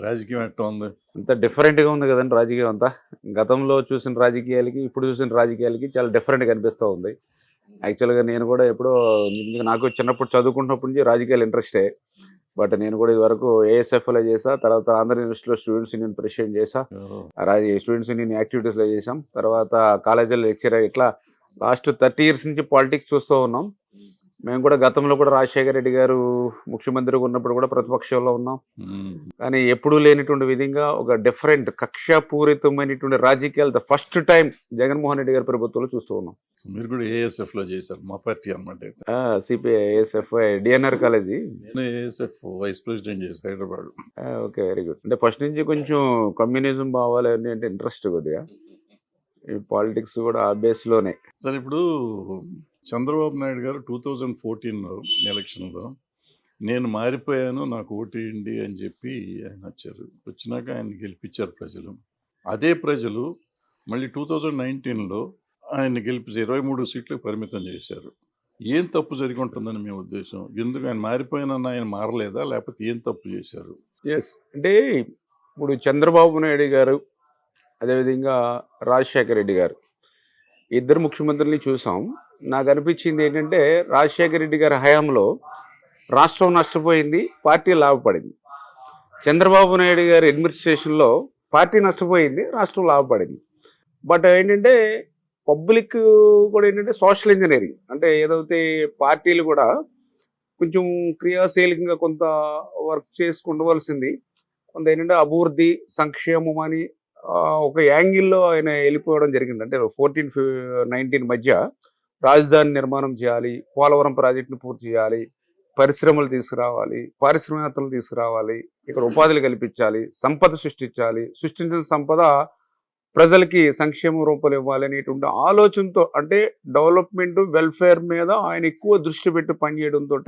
రాజకీయం ఎట్లా ఉంది? అంత డిఫరెంట్గా ఉంది కదండి రాజకీయం అంతా. గతంలో చూసిన రాజకీయాలకి ఇప్పుడు చూసిన రాజకీయాలకి చాలా డిఫరెంట్గా అనిపిస్తూ ఉంది. యాక్చువల్గా నేను కూడా ఎప్పుడో నాకు చిన్నప్పుడు చదువుకుంటున్నప్పటి నుంచి రాజకీయాలు ఇంట్రెస్టే. బట్ నేను కూడా ఇదివరకు ఏఎస్ఎఫ్లో చేసా, తర్వాత ఆంధ్ర యూనివర్సిటీలో స్టూడెంట్స్ యూనియన్ ప్రెసిడెంట్ చేసా, స్టూడెంట్స్ యూనియన్ యాక్టివిటీస్లో చేసాం, తర్వాత కాలేజీలో లెక్చరర్. ఇట్లా లాస్ట్ 30 years నుంచి పాలిటిక్స్ చూస్తూ ఉన్నాం. మేము కూడా గతంలో కూడా రాజశేఖర రెడ్డి గారు ముఖ్యమంత్రిగా ఉన్నప్పుడు కూడా ప్రతిపక్షంలో ఉన్నాం. కానీ ఎప్పుడూ లేనిటువంటి విధంగా ఒక డిఫరెంట్ కక్షపూరితమైనటువంటి రాజకీయాలు the first time Jaganmohan Reddy గారి ప్రభుత్వంలో చూస్తూ ఉన్నాం. మీరు కూడా ఏఎస్ఎఫ్ లో చేశారు, మా పార్టీ అనమాట. CPI ASFI DNR college. నేను ఏఎస్ఎఫ్ వైస్ ప్రెసిడెంట్ చేశాను హైదరాబాద్. Okay, very good. అంటే ఫస్ట్ నుంచి కొంచెం కమ్యూనిజం భావాలు అన్నీ అంటే ఇంట్రెస్ట్ కొద్దిగా. ఈ పాలిటిక్స్ కూడా ఆ బేస్లోనే. సరే, ఇప్పుడు చంద్రబాబు నాయుడు గారు 2014 ఎలక్షన్లో నేను మారిపోయాను, నాకు ఓటేయండి అని చెప్పి ఆయన వచ్చారు. వచ్చినాక ఆయన గెలిపించారు ప్రజలు. అదే ప్రజలు మళ్ళీ 2019లో ఆయన గెలిపించి 23 సీట్లకు పరిమితం చేశారు. ఏం తప్పు జరిగి ఉంటుందని మీ ఉద్దేశం? ఎందుకు ఆయన మారిపోయినన్న ఆయన మారలేదా, లేకపోతే ఏం తప్పు చేశారు? ఎస్, అంటే ఇప్పుడు చంద్రబాబు నాయుడు గారు అదేవిధంగా రాజశేఖర రెడ్డి గారు ఇద్దరు ముఖ్యమంత్రుల్ని చూసాం. నాకు అనిపించింది ఏంటంటే రాజశేఖర రెడ్డి గారి హయాంలో రాష్ట్రం నష్టపోయింది, పార్టీ లాభపడింది. చంద్రబాబు నాయుడు గారి అడ్మినిస్ట్రేషన్లో పార్టీ నష్టపోయింది, రాష్ట్రం లాభపడింది. బట్ ఏంటంటే పబ్లిక్ కూడా ఏంటంటే సోషల్ ఇంజనీరింగ్ అంటే ఏదైతే పార్టీలు కూడా కొంచెం క్రియాశీలకంగా కొంత వర్క్ చేసుకుండవలసింది, కొంత ఏంటంటే అభివృద్ధి సంక్షేమం అని ఒక యాంగిల్లో ఆయన వెళ్ళిపోవడం జరిగింది. అంటే 14-19 మధ్య రాజధాని నిర్మాణం చేయాలి, పోలవరం ప్రాజెక్టును పూర్తి చేయాలి, పరిశ్రమలు తీసుకురావాలి, పారిశ్రామికతలు తీసుకురావాలి, ఇక్కడ ఉపాధులు కల్పించాలి, సంపద సృష్టించాలి, సృష్టించిన సంపద ప్రజలకి సంక్షేమ రూపంలో ఇవ్వాలి అనేటువంటి ఆలోచనతో, అంటే డెవలప్మెంట్ వెల్ఫేర్ మీద ఆయన ఎక్కువ దృష్టి పెట్టి పనిచేయడంతో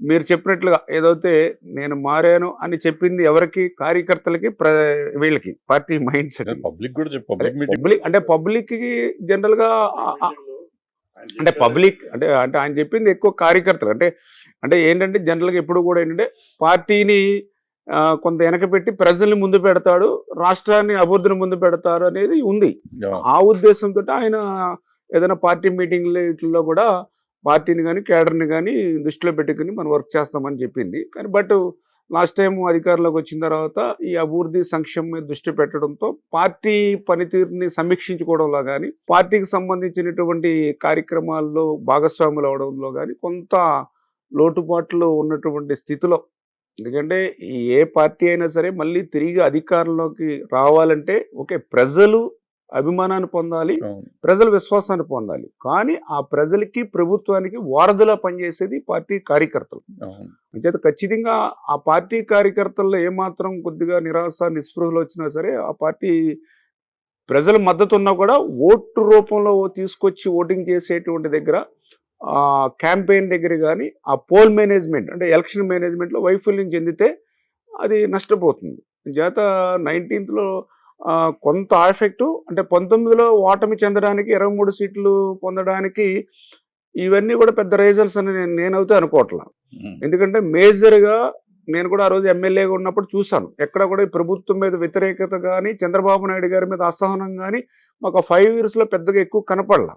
మీరు చెప్పినట్లుగా ఏదైతే నేను మారాను అని చెప్పింది ఎవరికి, కార్యకర్తలకి, వీళ్ళకి పార్టీ మైండ్ సెట్. పబ్లిక్ కూడా పబ్లిక్ అంటే పబ్లిక్కి జనరల్గా అంటే పబ్లిక్ అంటే అంటే ఆయన చెప్పింది ఎక్కువ కార్యకర్తలు. అంటే అంటే ఏంటంటే జనరల్గా ఎప్పుడు కూడా ఏంటంటే పార్టీని కొంత వెనకపెట్టి ప్రజల్ని ముందు పెడతాడు, రాష్ట్రాన్ని అభివృద్ధిని ముందు పెడతారు అనేది ఉంది. ఆ ఉద్దేశంతో ఆయన ఏదైనా పార్టీ మీటింగ్లో కూడా పార్టీని కానీ కేడర్ని కానీ దృష్టిలో పెట్టుకుని మనం వర్క్ చేస్తామని చెప్పింది. కానీ బట్ లాస్ట్ టైం అధికారంలోకి వచ్చిన తర్వాత ఈ అభివృద్ధి సంక్షేమం మీద దృష్టి పెట్టడంతో పార్టీ పనితీరుని సమీక్షించుకోవడంలో కానీ, పార్టీకి సంబంధించినటువంటి కార్యక్రమాల్లో భాగస్వాములు అవడంలో కానీ కొంత లోటుపాట్లు ఉన్నటువంటి స్థితిలో. ఎందుకంటే ఏ పార్టీ అయినా సరే మళ్ళీ తిరిగి అధికారంలోకి రావాలంటే ఓకే, ప్రజలు అభిమానాన్ని పొందాలి, ప్రజల విశ్వాసాన్ని పొందాలి. కానీ ఆ ప్రజలకి ప్రభుత్వానికి వారధిలా పనిచేసేది పార్టీ కార్యకర్తలు. అంచేత ఖచ్చితంగా ఆ పార్టీ కార్యకర్తల్లో ఏమాత్రం కొద్దిగా నిరాశ నిస్పృహలు వచ్చినా సరే ఆ పార్టీ ప్రజల మద్దతు ఉన్నా కూడా ఓటు రూపంలో తీసుకొచ్చి ఓటింగ్ చేసేటువంటి దగ్గర, క్యాంపెయిన్ దగ్గర కానీ ఆ పోల్ మేనేజ్మెంట్ అంటే ఎలక్షన్ మేనేజ్మెంట్లో వైఫల్యం చెందితే అది నష్టపోతుంది. చేత 19లో కొంత ఎఫెక్టు, అంటే 19లో ఓటమి చెందడానికి 23 సీట్లు పొందడానికి ఇవన్నీ కూడా పెద్ద రీజన్స్ అని నేనైతే అనుకోవట్లా. ఎందుకంటే మేజర్గా నేను కూడా ఆ రోజు ఎమ్మెల్యేగా ఉన్నప్పుడు చూశాను, ఎక్కడ కూడా ఈ ప్రభుత్వం మీద వ్యతిరేకత కానీ చంద్రబాబు నాయుడు గారి మీద అసహనం కానీ మాకు 5 yearsలో పెద్దగా ఎక్కువ కనపడలా.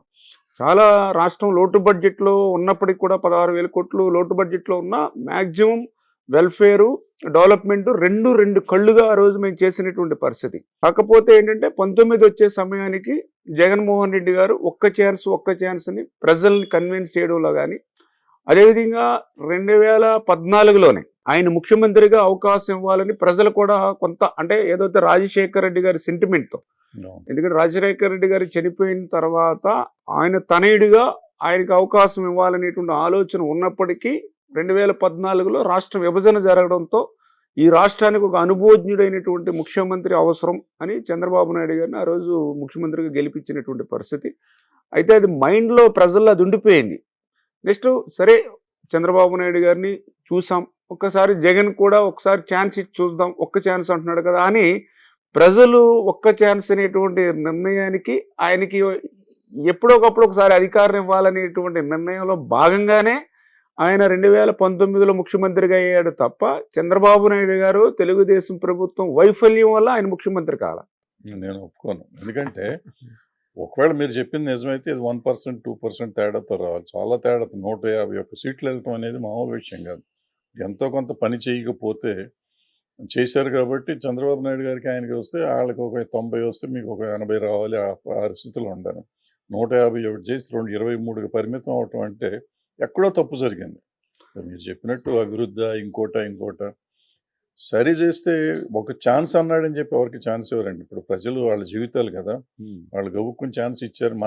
చాలా రాష్ట్రం లోటు బడ్జెట్లో ఉన్నప్పటికీ కూడా 16,000 కోట్లు లోటు బడ్జెట్లో ఉన్న మ్యాక్సిమం వెల్ఫేరు డెవలప్మెంట్ రెండు కళ్ళుగా ఆ రోజు మేము చేసినటువంటి పరిస్థితి. కాకపోతే ఏంటంటే 19 వచ్చే సమయానికి జగన్మోహన్ రెడ్డి గారు ఒక్క ఛాన్స్ని ప్రజల్ని కన్విన్స్ చేయడంలో కానీ, అదేవిధంగా 2014లోనే ఆయన ముఖ్యమంత్రిగా అవకాశం ఇవ్వాలని ప్రజలు కూడా కొంత, అంటే ఏదైతే రాజశేఖర రెడ్డి గారి సెంటిమెంట్తో, ఎందుకంటే రాజశేఖర రెడ్డి గారు చనిపోయిన తర్వాత ఆయన తనయుడిగా ఆయనకు అవకాశం ఇవ్వాలనేటువంటి ఆలోచన ఉన్నప్పటికీ 2014లో రాష్ట్ర విభజన జరగడంతో ఈ రాష్ట్రానికి ఒక అనుభవజ్ఞుడైనటువంటి ముఖ్యమంత్రి అవసరం అని చంద్రబాబు నాయుడు గారిని ఆ రోజు ముఖ్యమంత్రిగా గెలిపించినటువంటి పరిస్థితి. అయితే అది మైండ్లో ప్రజల్లో అది ఉండిపోయింది. నెక్స్ట్ సరే చంద్రబాబు నాయుడు గారిని చూసాం, ఒక్కసారి జగన్ కూడా ఒకసారి ఛాన్స్ ఇచ్చి చూద్దాం, ఒక్క ఛాన్స్ అంటున్నాడు కదా అని ప్రజలు ఒక్క ఛాన్స్ అనేటువంటి నిర్ణయానికి, ఆయనకి ఎప్పుడొకప్పుడు ఒకసారి అధికారం ఇవ్వాలనేటువంటి నిర్ణయంలో భాగంగానే ఆయన 2019లో ముఖ్యమంత్రిగా అయ్యాడు తప్ప చంద్రబాబు నాయుడు గారు తెలుగుదేశం ప్రభుత్వం వైఫల్యం వల్ల ఆయన ముఖ్యమంత్రి కాల. నేను ఒప్పుకోను. ఎందుకంటే ఒకవేళ మీరు చెప్పింది నిజమైతే ఇది 1% 2% తేడాతో రావాలి. చాలా తేడాతో 151 సీట్లు వెళ్ళటం అనేది మామూలు విషయం కాదు. ఎంతో కొంత పని చేయకపోతే చేశారు కాబట్టి చంద్రబాబు నాయుడు గారికి ఆయనకి వస్తే వాళ్ళకి ఒక 90 వస్తే మీకు ఒక 80 రావాలి. ఆ స్థితిలో ఉండాలి. 151 చేసి 23కి పరిమితం అవటం అంటే ఎక్కడో తప్పు జరిగింది. మీరు చెప్పినట్టు అభివృద్ధి ఇంకోట సరి చేస్తే ఒక ఛాన్స్ అన్నాడని చెప్పి ఎవరికి ఛాన్స్ ఇవ్వరండి. ఇప్పుడు ప్రజలు వాళ్ళ జీవితాలు కదా, వాళ్ళు గబుక్కుని ఛాన్స్ ఇచ్చారు.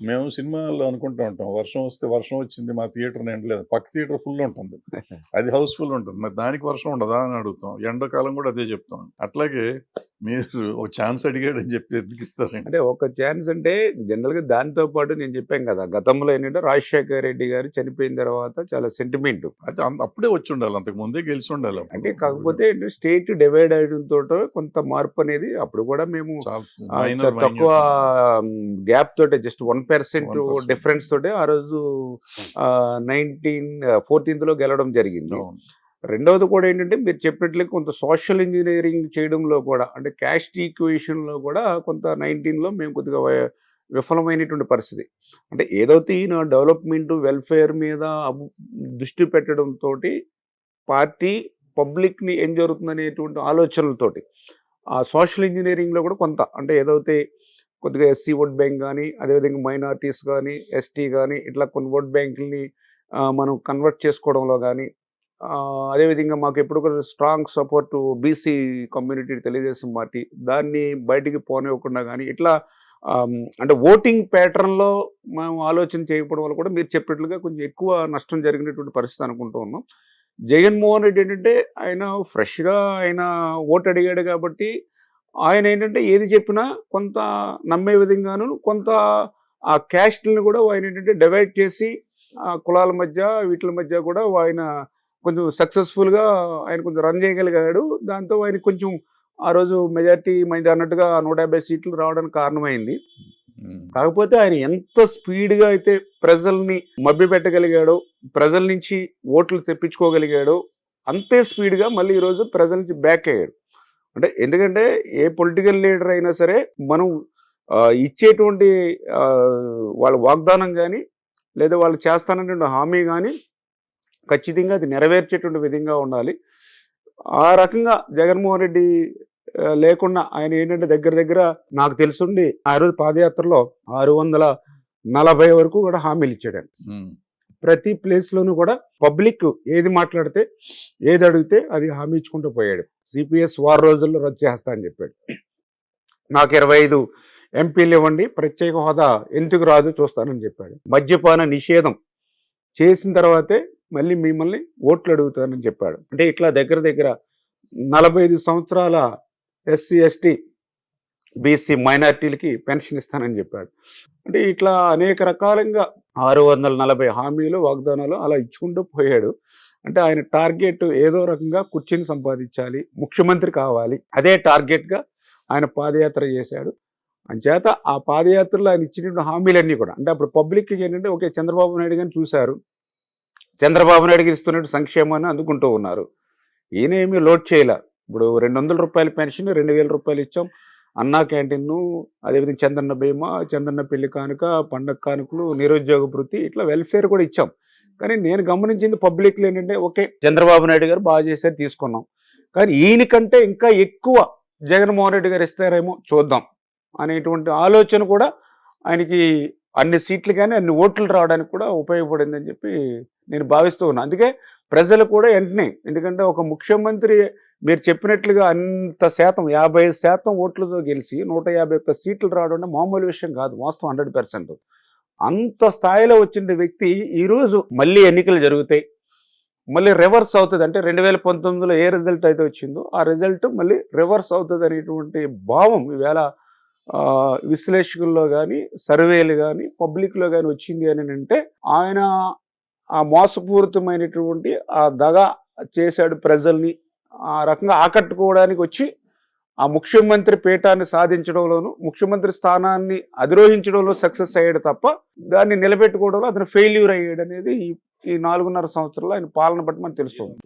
మేము సినిమాల్లో అనుకుంటూ ఉంటాం, వర్షం వస్తే వర్షం వచ్చింది మా థియేటర్ నిండలేదు, పక్క థియేటర్ ఫుల్ ఉంటుంది, అది హౌస్ఫుల్ ఉంటుంది, మరి దానికి వర్షం ఉండదా అని అడుగుతాం. ఎండాకాలం కూడా అదే చెప్తాం. అట్లాగే మీరు ఒక ఛాన్స్ అడిగాడని చెప్పి ఎదిగిస్తారండి. అంటే ఒక ఛాన్స్ అంటే జనరల్గా దాంతో పాటు నేను చెప్పాను కదా, గతంలో ఏంటంటే రాజశేఖర రెడ్డి గారు చనిపోయిన తర్వాత చాలా సెంటిమెంట్, అయితే అప్పుడే వచ్చి ఉండాలి, అంతకు ముందే గెలిచి ఉండాలి. అంటే కాకపోతే స్టేట్ డివైడ్ అవడంతో కొంత మార్పు అనేది అప్పుడు కూడా మేము తక్కువ గ్యాప్ తోటే జస్ట్ 1% డిఫరెన్స్ తోటే ఆ రోజు 14th గెలవడం జరిగింది. రెండవది కూడా ఏంటంటే మీరు చెప్పినట్లే కొంత సోషల్ ఇంజనీరింగ్ చేయడంలో కూడా, అంటే క్యాస్ట్ ఈక్వేషన్లో కూడా కొంత 19లో మేము కొద్దిగా విఫలమైనటువంటి పరిస్థితి. అంటే ఏదైతే ఈయన డెవలప్మెంట్ వెల్ఫేర్ మీద దృష్టి పెట్టడంతో పార్టీ పబ్లిక్ని ఏం జరుగుతుందనేటువంటి ఆలోచనలతోటి ఆ సోషల్ ఇంజనీరింగ్లో కూడా కొంత, అంటే ఏదైతే కొద్దిగా ఎస్సీ ఓట్ బ్యాంక్ కానీ, అదేవిధంగా మైనారిటీస్ కానీ, ఎస్టీ కానీ, ఇట్లా కొన్ని ఓట్ బ్యాంకుల్ని మనం కన్వర్ట్ చేసుకోవడంలో కానీ, అదేవిధంగా మాకు ఎప్పుడు కూడా strong support BC community Telugu Desam party, దాన్ని బయటికి పోనివ్వకుండా కానీ, ఇట్లా అంటే ఓటింగ్ ప్యాటర్న్లో మేము ఆలోచన చేయకపోవడం వల్ల కూడా మీరు చెప్పినట్లుగా కొంచెం ఎక్కువ నష్టం జరిగినటువంటి పరిస్థితి అనుకుంటూ ఉన్నాం. జగన్మోహన్ రెడ్డి ఏంటంటే ఆయన ఫ్రెష్గా ఆయన ఓటు అడిగాడు కాబట్టి ఆయన ఏంటంటే ఏది చెప్పినా కొంత నమ్మే విధంగాను, కొంత ఆ క్యాస్ట్ని కూడా ఆయన ఏంటంటే డివైడ్ చేసి కులాల మధ్య వీటి మధ్య కూడా ఆయన కొంచెం సక్సెస్ఫుల్గా ఆయన కొంచెం రన్ చేయగలిగాడు. దాంతో ఆయన కొంచెం ఆ రోజు మెజారిటీ మంది అన్నట్టుగా 150 సీట్లు రావడానికి కారణమైంది. కాకపోతే ఆయన ఎంత స్పీడ్గా అయితే ప్రజల్ని మభ్యపెట్టగలిగాడో, ప్రజల నుంచి ఓట్లు తెప్పించుకోగలిగాడో, అంతే స్పీడ్గా మళ్ళీ ఈరోజు ప్రజల నుంచి బ్యాక్ అయ్యాడు. అంటే ఎందుకంటే ఏ పొలిటికల్ లీడర్ అయినా సరే మనం ఇచ్చేటువంటి వాళ్ళ వాగ్దానం కానీ, లేదా వాళ్ళు చేస్తానటువంటి హామీ కానీ ఖచ్చితంగా అది నెరవేర్చేటువంటి విధంగా ఉండాలి. ఆ రకంగా జగన్మోహన్ రెడ్డి లేకుండా ఆయన ఏంటంటే దగ్గర నాకు తెలుసుండి ఆ రోజు పాదయాత్రలో 640 వరకు కూడా హామీలు ఇచ్చాడు. ప్రతి ప్లేస్లోనూ కూడా పబ్లిక్ ఏది మాట్లాడితే ఏది అడిగితే అది హామీ ఇచ్చుకుంటూ పోయాడు. సిపిఎస్ 6 రోజుల్లో రద్దు చేస్తా అని చెప్పాడు. నాకు 25 ఎంపీలు ఇవ్వండి, ప్రత్యేక హోదా ఎందుకు రాదు చూస్తానని చెప్పాడు. మద్యపాన నిషేధం చేసిన తర్వాతే మళ్ళీ మిమ్మల్ని ఓట్లు అడుగుతానని చెప్పాడు. అంటే ఇట్లా దగ్గర 45 సంవత్సరాల ఎస్సీ ఎస్టీ బీసీ మైనార్టీలకి పెన్షన్ ఇస్తానని చెప్పాడు. అంటే ఇట్లా అనేక రకాలుగా 640 హామీలు వాగ్దానాలు అలా ఇచ్చుకుంటూ పోయాడు. అంటే ఆయన టార్గెట్ ఏదో రకంగా కుర్చీని సంపాదించాలి, ముఖ్యమంత్రి కావాలి, అదే టార్గెట్గా ఆయన పాదయాత్ర చేశాడు. అంచేత ఆ పాదయాత్రలో ఆయన ఇచ్చినటువంటి హామీలన్నీ కూడా, అంటే అప్పుడు పబ్లిక్కి ఏంటంటే ఓకే చంద్రబాబు నాయుడు గారిని చూశారు, చంద్రబాబు నాయుడు గారు ఇస్తున్నట్టు సంక్షేమాన్ని అందుకుంటూ ఉన్నారు, ఈయన ఏమీ లోడ్ చేయలే. ఇప్పుడు 200 రూపాయల పెన్షన్ 2000 రూపాయలు ఇచ్చాం, అన్నా క్యాంటీన్ను, అదేవిధంగా చంద్రన్న బీమా, చంద్రన్న పెళ్లి కానుక, పండగ కానుకలు, నిరుద్యోగ భృతి, ఇట్లా వెల్ఫేర్ కూడా ఇచ్చాం. కానీ నేను గమనించింది పబ్లిక్లో ఏంటంటే ఓకే చంద్రబాబు నాయుడు గారు బాగా చేశారు తీసుకున్నాం, కానీ ఈయనకంటే ఇంకా ఎక్కువ జగన్మోహన్ రెడ్డి గారు ఇస్తారేమో చూద్దాం అనేటువంటి ఆలోచన కూడా ఆయనకి అన్ని సీట్లు కానీ అన్ని ఓట్లు రావడానికి కూడా ఉపయోగపడిందని చెప్పి నేను భావిస్తూ ఉన్నాను. అందుకే ప్రజలు కూడా వెంటనే, ఎందుకంటే ఒక ముఖ్యమంత్రి మీరు చెప్పినట్లుగా అంత శాతం 50% ఓట్లతో గెలిచి 151 సీట్లు రావడం మామూలు విషయం కాదు, వాస్తవం 100%. అంత స్థాయిలో వచ్చిన వ్యక్తి ఈరోజు మళ్ళీ ఎన్నికలు జరుగుతాయి, మళ్ళీ రివర్స్ అవుతుంది. అంటే 2019లో ఏ రిజల్ట్ అయితే వచ్చిందో ఆ రిజల్ట్ మళ్ళీ రివర్స్ అవుతుంది అనేటువంటి భావం ఈవేళ విశ్లేషకుల్లో కానీ, సర్వేలు కానీ, పబ్లిక్లో కానీ వచ్చింది అని అంటే ఆయన ఆ మోసపూరితమైనటువంటి ఆ దగా చేశాడు ప్రజల్ని, ఆ రకంగా ఆకట్టుకోవడానికి వచ్చి ఆ ముఖ్యమంత్రి పీఠాన్ని సాధించడంలోనూ, ముఖ్యమంత్రి స్థానాన్ని అధిరోహించడంలో సక్సెస్ అయ్యాడు తప్ప దాన్ని నిలబెట్టుకోవడంలో అతను ఫెయిల్యూర్ అయ్యాడు అనేది ఈ 4.5 సంవత్సరాలు ఆయన పాలన బట్టి మనకు తెలుస్తుంది.